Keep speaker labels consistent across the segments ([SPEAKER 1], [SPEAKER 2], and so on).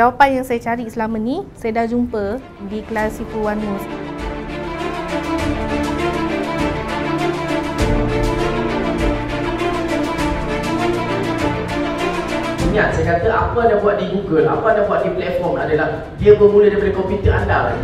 [SPEAKER 1] Jawapan yang saya cari selama ni, saya dah jumpa di kelas SifuAdwords.
[SPEAKER 2] Ingat, saya kata apa anda buat di Google, apa anda buat di platform adalah dia bermula daripada komputer anda.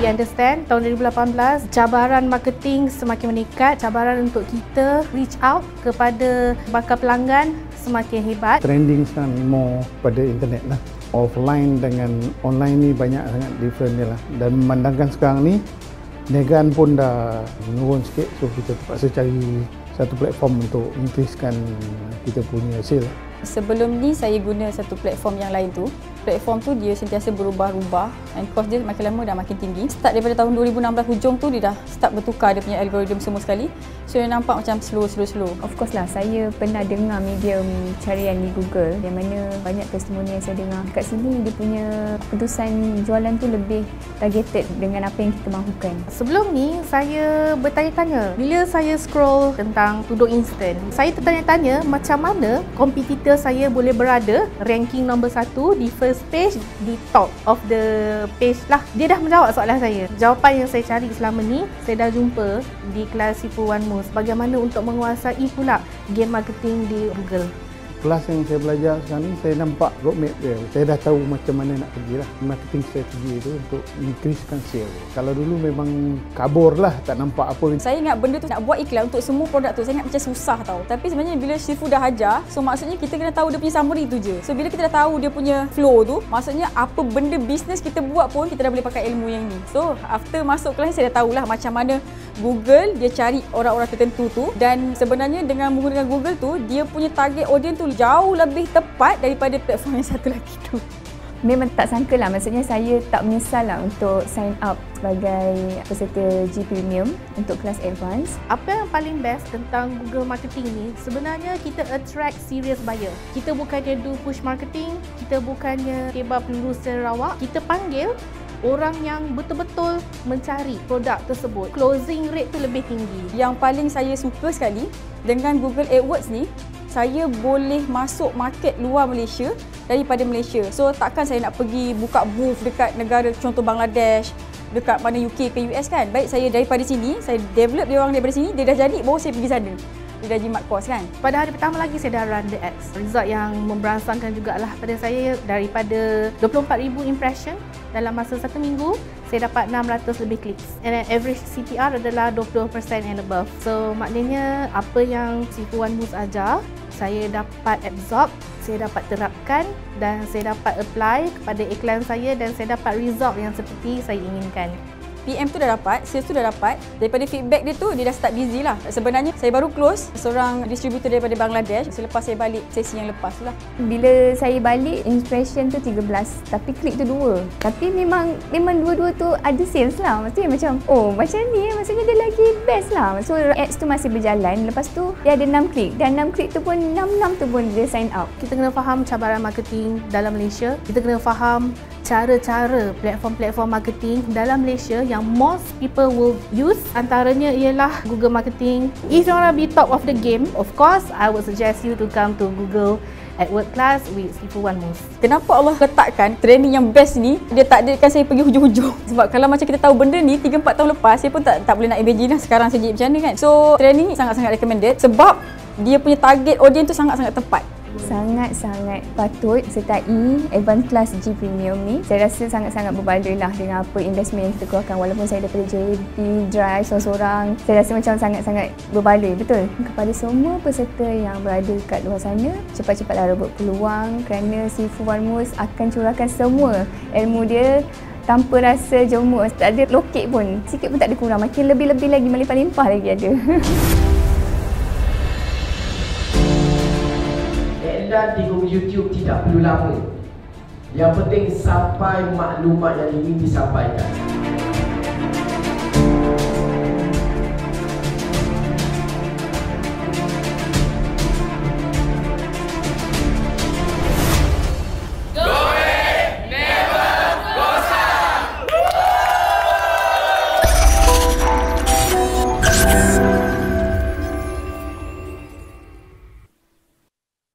[SPEAKER 1] We understand, tahun 2018, cabaran marketing semakin meningkat, cabaran untuk kita reach out kepada bakal pelanggan semakin hebat.
[SPEAKER 3] Trending sekarang more pada internet lah. Offline dengan online ni banyak sangat different dia lah. Dan memandangkan sekarang ni, Dengan pun dah menurun sikit, so kita terpaksa cari satu platform untuk increasekan kita punya sale.
[SPEAKER 4] Sebelum ni saya guna satu platform yang lain tu. Platform tu dia sentiasa berubah-ubah and cost dia makin lama dah makin tinggi. Start daripada tahun 2016 hujung tu dia dah start bertukar dia punya algoritma semua sekali. So dia nampak macam slow.
[SPEAKER 5] Of course lah, saya pernah dengar medium carian di Google yang mana banyak testimoni yang saya dengar. Kat sini dia punya keputusan jualan tu lebih targeted dengan apa yang kita mahukan.
[SPEAKER 1] Sebelum ni saya bertanya-tanya, bila saya scroll tentang tudung instan, saya tertanya-tanya macam mana kompetitor saya boleh berada ranking nombor 1 di first page, di top of the page lah. Dia dah menjawab soalan saya. Jawapan yang saya cari selama ni, saya dah jumpa di kelas SifuAdwords. Bagaimana untuk menguasai pula game marketing di Google.
[SPEAKER 3] Kelas yang saya belajar sekarang ni, saya nampak roadmap dia. Saya dah tahu macam mana nak pergi lah. Marketing strategi itu untuk increasekan sale. Kalau dulu memang kabur lah, tak nampak apa.
[SPEAKER 4] Saya ingat benda tu nak buat iklan untuk semua produk tu, saya ingat macam susah tau. Tapi sebenarnya bila Sifu dah ajar, so maksudnya kita kena tahu dia punya summary tu je. So bila kita dah tahu dia punya flow tu, maksudnya apa benda bisnes kita buat pun kita dah boleh pakai ilmu yang ni. So after masuk kelas saya dah tahulah macam mana Google dia cari orang-orang tertentu tu, dan sebenarnya dengan menggunakan Google tu, dia punya target audience tu jauh lebih tepat daripada platform yang satu lagi tu.
[SPEAKER 5] Memang tak sangka lah, maksudnya saya tak menyesal lah untuk sign up sebagai peserta G Premium untuk kelas advance.
[SPEAKER 1] Apa yang paling best tentang Google Marketing ni, sebenarnya kita attract serious buyer. Kita bukannya do push marketing, kita bukannya tebal peluru secara rawak, kita panggil orang yang betul-betul mencari produk tersebut. Closing rate tu lebih tinggi.
[SPEAKER 4] Yang paling saya suka sekali dengan Google Adwords ni, saya boleh masuk market luar Malaysia daripada Malaysia. So takkan saya nak pergi buka booth dekat negara contoh Bangladesh, dekat mana UK ke US kan. Baik saya daripada sini, saya develop dia orang daripada sini, dia dah jadi, baru saya pergi sana. Dia dah jimat kos kan.
[SPEAKER 1] Pada hari pertama lagi saya dah run the ads. Result yang memberangsangkan jugalah pada saya, daripada 24,000 impression dalam masa 1 minggu, saya dapat 600 lebih clicks. And then average CTR adalah 20% and above. So maknanya apa yang SifuAdwords ajar, saya dapat absorb, saya dapat terapkan dan saya dapat apply kepada iklan saya dan saya dapat result yang seperti saya inginkan.
[SPEAKER 4] PM tu dah dapat, sales tu dah dapat. Daripada feedback dia tu, dia dah start busy lah. Sebenarnya saya baru close seorang distributor daripada Bangladesh selepas saya balik sesi yang lepas tu lah.
[SPEAKER 5] Bila saya balik, impression tu 13, tapi klik tu 2. Tapi memang dua-dua tu ada sales lah. Maksudnya macam, oh macam ni, maksudnya dia lagi best lah. So ads tu masih berjalan, lepas tu dia ada 6 klik. Dan 6 klik tu pun, 6 tu pun dia sign up.
[SPEAKER 1] Kita kena faham cabaran marketing dalam Malaysia. Kita kena faham cara-cara platform-platform marketing dalam Malaysia yang most people will use. Antaranya ialah Google Marketing. If you want to be top of the game, of course, I would suggest you to come to Google Adwords class with SifuAdwords.
[SPEAKER 4] Kenapa Allah letakkan training yang best ni, dia takdirkan saya pergi hujung-hujung. Sebab kalau macam kita tahu benda ni 3-4 tahun lepas, saya pun tak boleh nak imagine lah sekarang saya jadi macam mana kan. So training ni sangat-sangat recommended sebab dia punya target audience tu sangat-sangat tepat.
[SPEAKER 5] Sangat-sangat patut sertai advance class G Premium ni. Saya rasa sangat-sangat berbaloi lah dengan apa investment yang kita keluarkan. Walaupun saya daripada JP drive seorang-seorang, saya rasa macam sangat-sangat berbaloi, betul. Kepada semua peserta yang berada kat luar sana, cepat-cepatlah rebut peluang kerana SifuAdwords akan curahkan semua ilmu dia tanpa rasa jomok. Tak ada lokek pun, sikit pun tak ada kurang. Makin lebih-lebih lagi, melimpah-limpah lagi ada.
[SPEAKER 2] Dan di Google YouTube tidak perlu lama. Yang penting sampai maklumat yang ingin disampaikan.